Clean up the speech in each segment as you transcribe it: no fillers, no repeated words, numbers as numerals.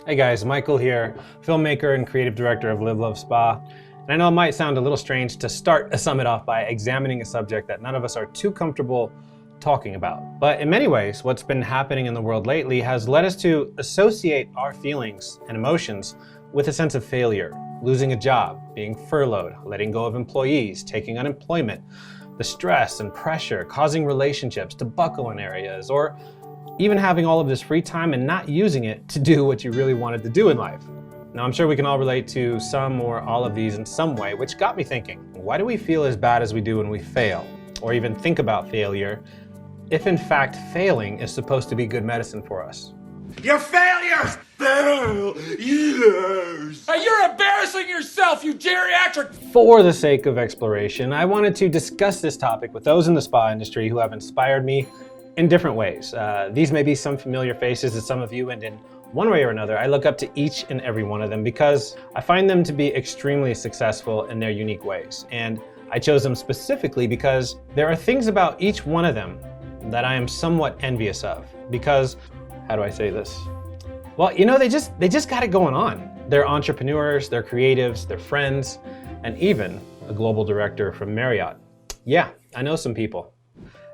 Hey guys, Michael here, filmmaker and creative director of Live Love Spa. And I know it might sound a little strange to start a summit off by examining a subject that none of us are too comfortable talking about. But in many ways, what's been happening in the world lately has led us to associate our feelings and emotions with a sense of failure, losing a job, being furloughed, letting go of employees, taking unemployment, the stress and pressure causing relationships to buckle in areas, or even having all of this free time and not using it to do what you really wanted to do in life. Now, I'm sure we can all relate to some or all of these in some way, which got me thinking, why do we feel as bad as we do when we fail, or even think about failure, if in fact failing is supposed to be good medicine for us? You're failures! Failures! You're embarrassing yourself, you geriatric! For the sake of exploration, I wanted to discuss this topic with those in the spa industry who have inspired me in different ways. These may be some familiar faces to some of you, and in one way or another, I look up to each and every one of them because I find them to be extremely successful in their unique ways. And I chose them specifically because there are things about each one of them that I am somewhat envious of. Because, how do I say this? Well, you know, they just got it going on. They're entrepreneurs, they're creatives, they're friends, and even a global director from Marriott. Yeah, I know some people.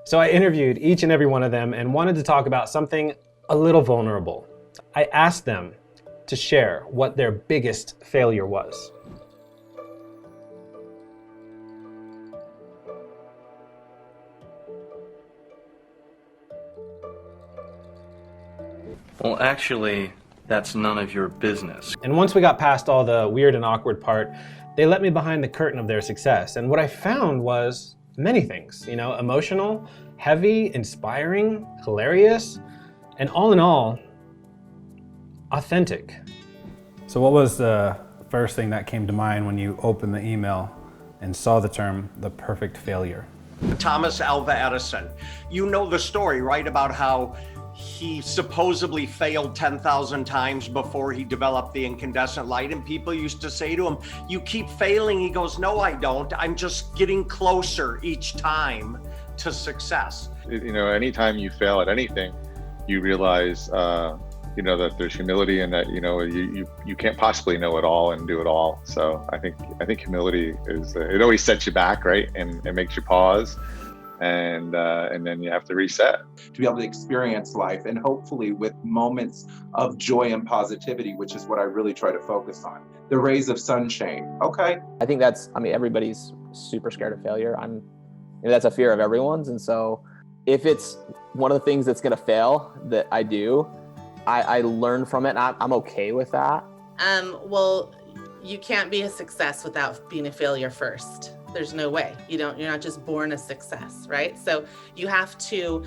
So I interviewed each and every one of them and wanted to talk about something a little vulnerable. I asked them to share what their biggest failure was. Well, actually, that's none of your business. And once we got past all the weird and awkward part, they let me behind the curtain of their success. And what I found was many things, emotional, heavy, inspiring, hilarious, and all in all, authentic. So what was the first thing that came to mind when you opened the email and saw the term, the perfect failure? Thomas Alva Edison. You know the story, right? About how he supposedly failed 10,000 times before he developed the incandescent light. And people used to say to him, "You keep failing." He goes, "No, I don't. I'm just getting closer each time to success." Anytime you fail at anything, you realize, that there's humility and that, you can't possibly know it all and do it all. So I think humility is, it always sets you back, right? And it makes you pause. And then you have to reset. To be able to experience life, and hopefully with moments of joy and positivity, which is what I really try to focus on. The rays of sunshine, okay? I think everybody's super scared of failure. That's a fear of everyone's. And so if it's one of the things that's gonna fail that I do, I learn from it, and I'm okay with that. Well, you can't be a success without being a failure first. There's no way. You're not just born a success, right? So you have to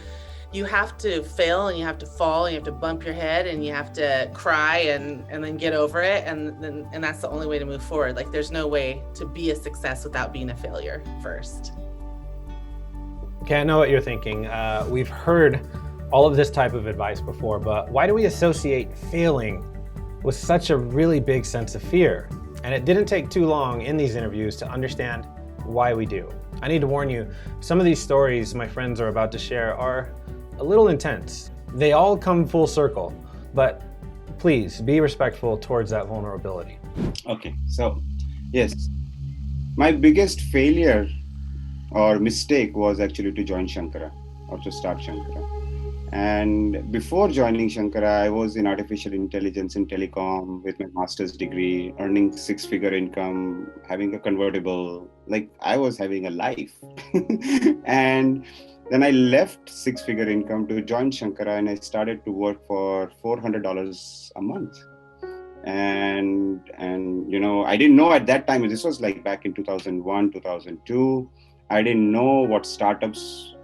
fail, and you have to fall, and you have to bump your head, and you have to cry and then get over it, and that's the only way to move forward. Like, there's no way to be a success without being a failure first. Okay, I know what you're thinking. We've heard all of this type of advice before, but why do we associate failing with such a really big sense of fear? And it didn't take too long in these interviews to understand why we do. I need to warn you, some of these stories my friends are about to share are a little intense. They all come full circle, but please be respectful towards that vulnerability. Okay, so yes, my biggest failure or mistake was actually to join Shankara or to start Shankara. And before joining Shankara, I was in artificial intelligence in telecom with my master's degree, earning six-figure income, having a convertible, like I was having a life. And then I left six-figure income to join Shankara, and I started to work for $400 a month. And I didn't know at that time, this was like back in 2001, 2002, I didn't know what startups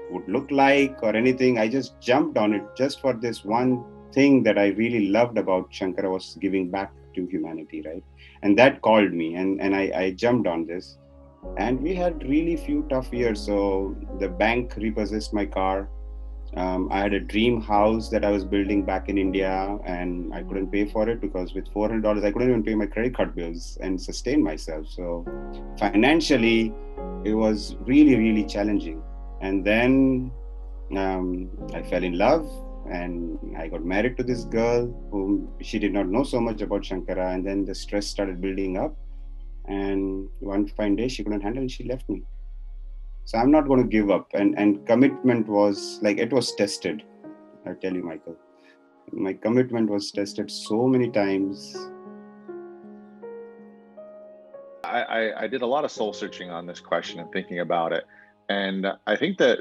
would look like or anything. I just jumped on it just for this one thing that I really loved about Shankara, was giving back to humanity, right? And that called me, and I jumped on this. And we had really few tough years. So the bank repossessed my car. I had a dream house that I was building back in India, and I couldn't pay for it because with $400, I couldn't even pay my credit card bills and sustain myself. So financially, it was really, really challenging. And then I fell in love. and I got married to this girl whom she did not know so much about Shankara, and then the stress started building up, and one fine day she couldn't handle it and she left me. So I'm not going to give up, and commitment was like, it was tested. I tell you, Michael, my commitment was tested so many times. I did a lot of soul searching on this question and thinking about it. And I think that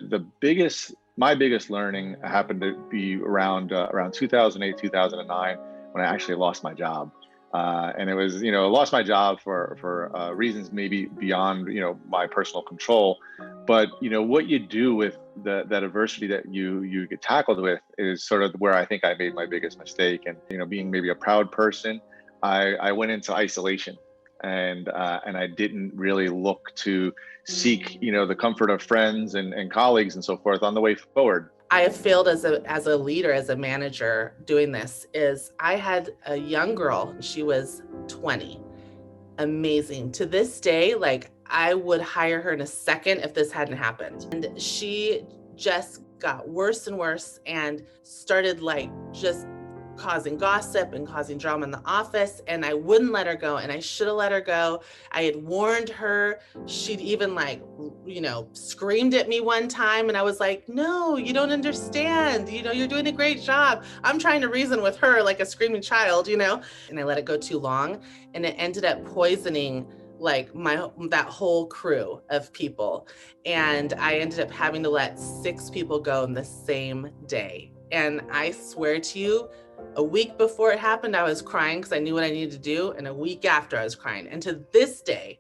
my biggest learning happened to be around 2008, 2009, when I actually lost my job. And it was, lost my job for reasons maybe beyond, my personal control. But, what you do with that adversity that you get tackled with is sort of where I think I made my biggest mistake. And, being maybe a proud person, I went into isolation. And I didn't really look to seek, the comfort of friends and colleagues and so forth on the way forward. I have failed as a leader, as a manager doing this. Is I had a young girl, she was 20, amazing. To this day, like I would hire her in a second if this hadn't happened. And she just got worse and worse and started like just causing gossip and causing drama in the office, and I wouldn't let her go, and I should have let her go. I had warned her. She'd even screamed at me one time, and I was like, no, you don't understand. You're doing a great job. I'm trying to reason with her like a screaming child, and I let it go too long, and it ended up poisoning like that whole crew of people. And I ended up having to let 6 people go in the same day. And I swear to you, a week before it happened, I was crying because I knew what I needed to do. And a week after, I was crying. And to this day,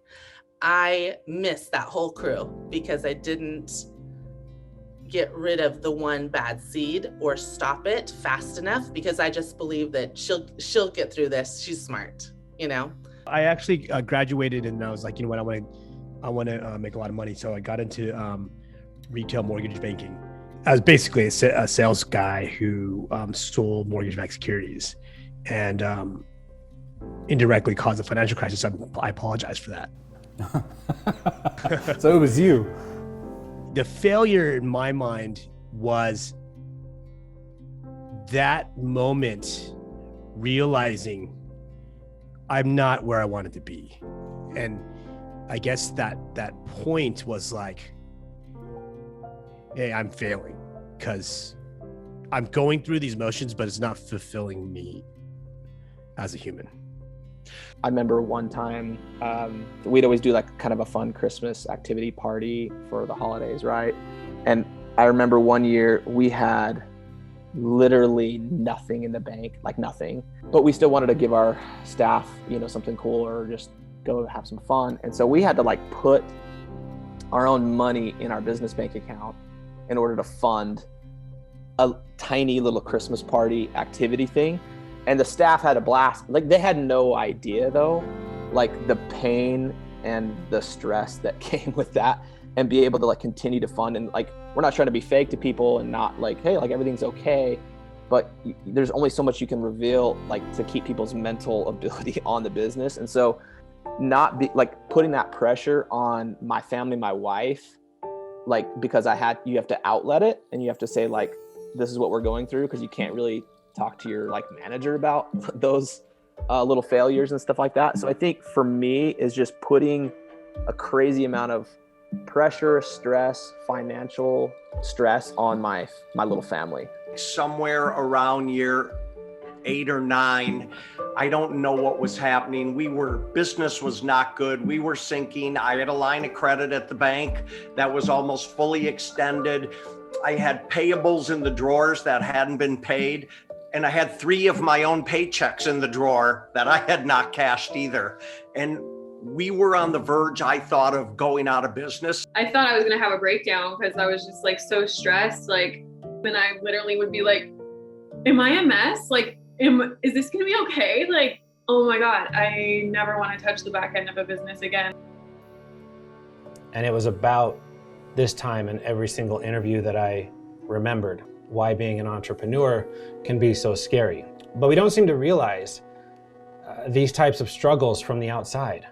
I miss that whole crew because I didn't get rid of the one bad seed or stop it fast enough, because I just believe that she'll get through this. She's smart, I actually graduated, and I was like, what, I want to make a lot of money. So I got into retail mortgage banking. I was basically a sales guy who sold mortgage-backed securities, and indirectly caused a financial crisis. I apologize for that. So it was you. The failure in my mind was that moment realizing I'm not where I wanted to be. And I guess that point was like, hey, I'm failing because I'm going through these motions, but it's not fulfilling me as a human. I remember one time we'd always do like kind of a fun Christmas activity party for the holidays, right? And I remember one year we had literally nothing in the bank, like nothing, but we still wanted to give our staff, something cool or just go have some fun. And so we had to like put our own money in our business bank account in order to fund a tiny little Christmas party activity thing. And the staff had a blast. Like they had no idea though, like the pain and the stress that came with that, and be able to like continue to fund. And like, we're not trying to be fake to people and not like, hey, like everything's okay. But there's only so much you can reveal, like to keep people's mental ability on the business. And so not be like putting that pressure on my family, my wife, like, because you have to outlet it, and you have to say like, this is what we're going through, because you can't really talk to your like manager about those little failures and stuff like that. So I think for me is just putting a crazy amount of pressure, stress, financial stress on my little family. Somewhere around year 8 or 9, I don't know what was happening. Business was not good. We were sinking. I had a line of credit at the bank that was almost fully extended. I had payables in the drawers that hadn't been paid. And I had 3 of my own paychecks in the drawer that I had not cashed either. And we were on the verge, I thought, of going out of business. I thought I was gonna have a breakdown because I was just like so stressed. Like, and I literally would be like, am I a mess? Like, is this gonna be okay? Like, oh my God, I never want to touch the back end of a business again. And it was about this time in every single interview that I remembered why being an entrepreneur can be so scary. But we don't seem to realize these types of struggles from the outside.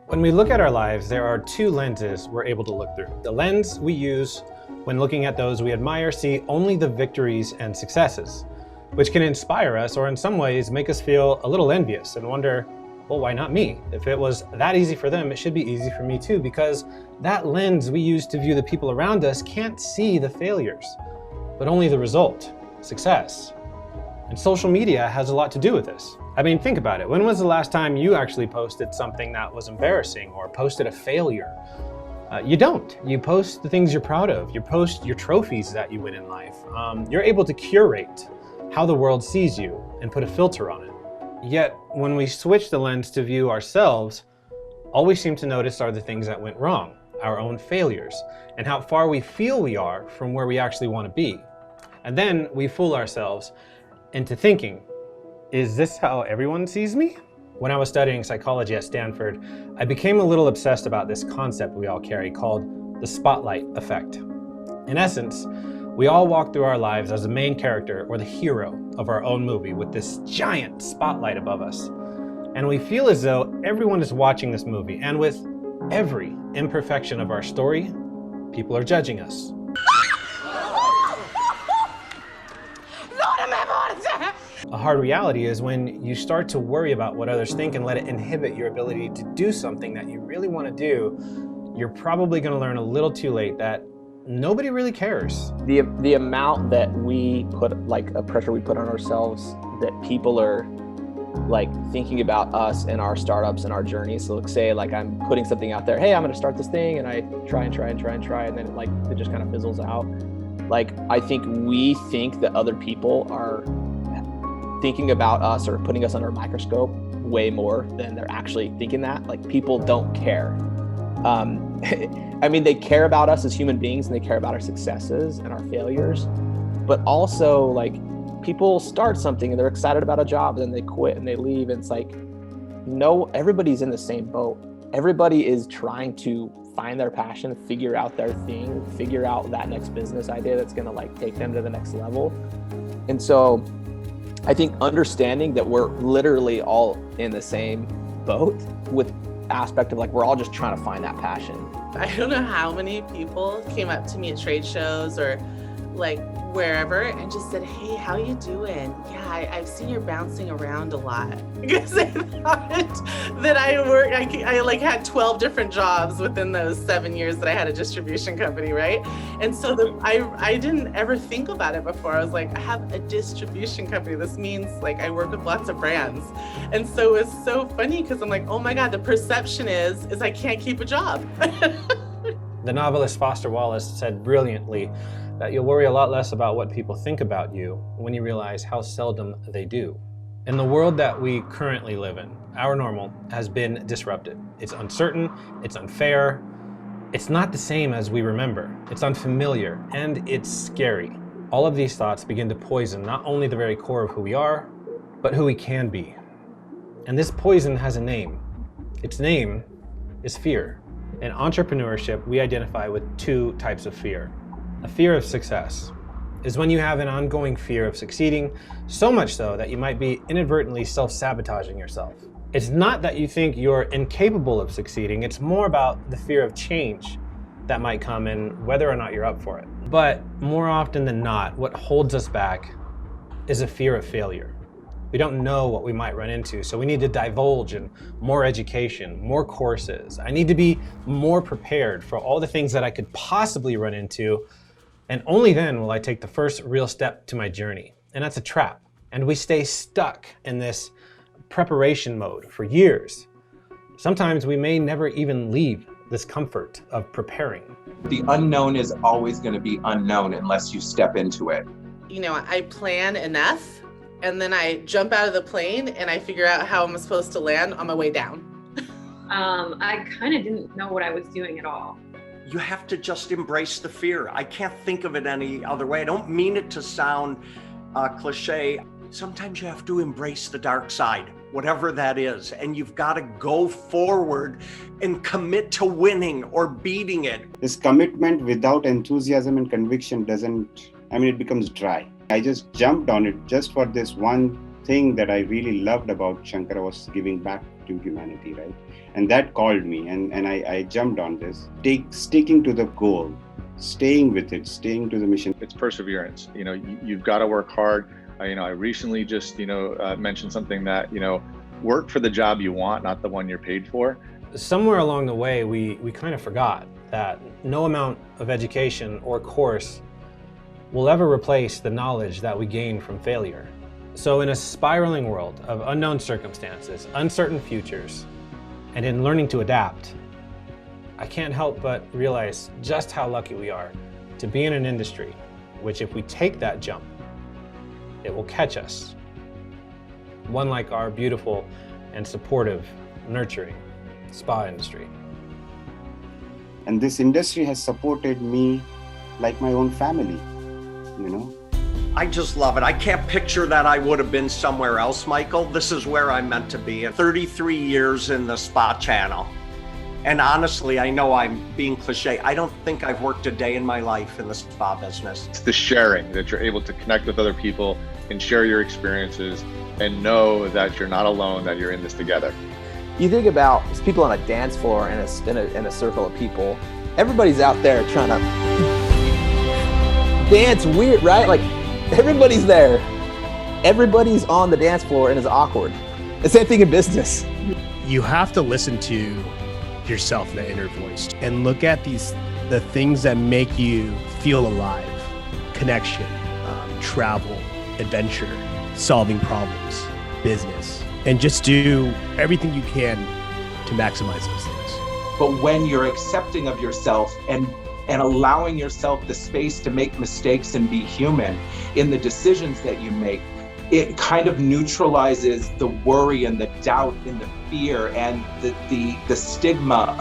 When we look at our lives, there are 2 lenses we're able to look through. The lens we use when looking at those we admire, see only the victories and successes, which can inspire us or in some ways make us feel a little envious and wonder, well, why not me? If it was that easy for them, it should be easy for me too, because that lens we use to view the people around us can't see the failures, but only the result, success. And social media has a lot to do with this. I mean, think about it. When was the last time you actually posted something that was embarrassing or posted a failure? You don't. You post the things you're proud of. You post your trophies that you win in life. You're able to curate how the world sees you and put a filter on it. Yet, when we switch the lens to view ourselves, all we seem to notice are the things that went wrong, our own failures, and how far we feel we are from where we actually want to be. And then we fool ourselves into thinking, is this how everyone sees me? When I was studying psychology at Stanford, I became a little obsessed about this concept we all carry called the spotlight effect. In essence, we all walk through our lives as the main character or the hero of our own movie with this giant spotlight above us. And we feel as though everyone is watching this movie, and with every imperfection of our story, people are judging us. A hard reality is when you start to worry about what others think and let it inhibit your ability to do something that you really want to do, you're probably going to learn a little too late that nobody really cares. The amount that we put, like a pressure we put on ourselves, that people are like thinking about us and our startups and our journey. So like say like I'm putting something out there, hey, I'm going to start this thing, and I try, and then it just kind of fizzles out. Like I think we think that other people are thinking about us or putting us under a microscope way more than they're actually thinking that. Like people don't care. I mean, they care about us as human beings and they care about our successes and our failures, but also like people start something and they're excited about a job, and then they quit and they leave. And it's like, no, everybody's in the same boat. Everybody is trying to find their passion, figure out their thing, figure out that next business idea that's going to like take them to the next level. And so I think understanding that we're literally all in the same boat with aspect of like, we're all just trying to find that passion. I don't know how many people came up to me at trade shows or like wherever and just said, hey, how you doing? Yeah, I've seen you're bouncing around a lot. Because they thought that I like had 12 different jobs within those 7 years that I had a distribution company, right? And so I didn't ever think about it before. I was like, I have a distribution company. This means like I work with lots of brands. And so it's so funny because I'm like, oh my God, the perception is I can't keep a job. The novelist Foster Wallace said brilliantly that you'll worry a lot less about what people think about you when you realize how seldom they do. In the world that we currently live in, our normal has been disrupted. It's uncertain, it's unfair, it's not the same as we remember, it's unfamiliar, and it's scary. All of these thoughts begin to poison not only the very core of who we are, but who we can be. And this poison has a name. Its name is fear. In entrepreneurship, we identify with two types of fear. A fear of success is when you have an ongoing fear of succeeding, so much so that you might be inadvertently self-sabotaging yourself. It's not that you think you're incapable of succeeding, it's more about the fear of change that might come and whether or not you're up for it. But more often than not, what holds us back is a fear of failure. We don't know what we might run into, so we need to divulge in more education, more courses. I need to be more prepared for all the things that I could possibly run into, and only then will I take the first real step to my journey. And that's a trap. And we stay stuck in this preparation mode for years. Sometimes we may never even leave this comfort of preparing. The unknown is always going to be unknown unless you step into it. You know, I plan enough, and then I jump out of the plane and I figure out how I'm supposed to land on my way down. I kind of didn't know what I was doing at all. You have to just embrace the fear. I can't think of it any other way. I don't mean it to sound cliche. Sometimes you have to embrace the dark side, whatever that is, and you've got to go forward and commit to winning or beating it. This commitment without enthusiasm and conviction it becomes dry. I just jumped on it just for this one thing that I really loved about Shankara was giving back to humanity, right? And that called me, and I jumped on this. Sticking to the goal staying with it, staying to the mission. It's perseverance. You know, you've got to work hard. I recently just, mentioned something that, work for the job you want, not the one you're paid for. Somewhere along the way, we kind of forgot that no amount of education or course will ever replace the knowledge that we gain from failure. So in a spiraling world of unknown circumstances, uncertain futures, and in learning to adapt, I can't help but realize just how lucky we are to be in an industry which, if we take that jump, it will catch us. One like our beautiful and supportive, nurturing spa industry. And this industry has supported me like my own family, I just love it. I can't picture that I would have been somewhere else, Michael. This is where I'm meant to be. 33 years in the spa channel. And honestly, I know I'm being cliche. I don't think I've worked a day in my life in the spa business. It's the sharing, that you're able to connect with other people and share your experiences and know that you're not alone, that you're in this together. You think about people on a dance floor in a circle of people. Everybody's out there trying to dance weird, right? Like everybody's there. Everybody's on the dance floor and it's awkward. The same thing in business. You have to listen to yourself, that inner voice, and look at the things that make you feel alive. Connection, travel, adventure, solving problems, business, and just do everything you can to maximize those things. But when you're accepting of yourself and allowing yourself the space to make mistakes and be human in the decisions that you make, it kind of neutralizes the worry and the doubt and the fear and the stigma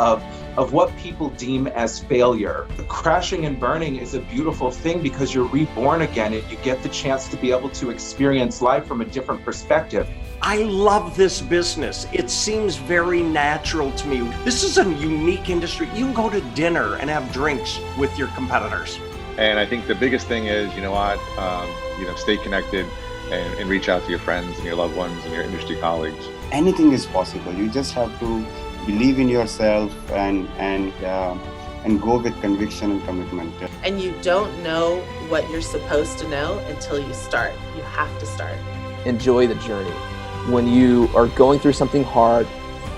of what people deem as failure. Crashing and burning is a beautiful thing because you're reborn again and you get the chance to be able to experience life from a different perspective. I love this business. It seems very natural to me. This is a unique industry. You can go to dinner and have drinks with your competitors. And I think the biggest thing is, stay connected and reach out to your friends and your loved ones and your industry colleagues. Anything is possible. You just have to believe in yourself and go with conviction and commitment. And you don't know what you're supposed to know until you start. You have to start. Enjoy the journey. When you are going through something hard,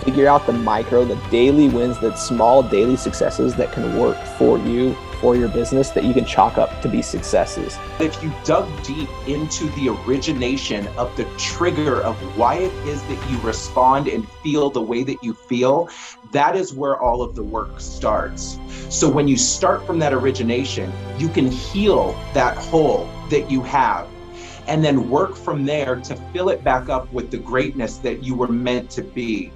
figure out the daily wins, the small daily successes that can work for you, for your business, that you can chalk up to be successes. If you dug deep into the origination of the trigger of why it is that you respond and feel the way that you feel, that is where all of the work starts. So when you start from that origination, you can heal that hole that you have and then work from there to fill it back up with the greatness that you were meant to be.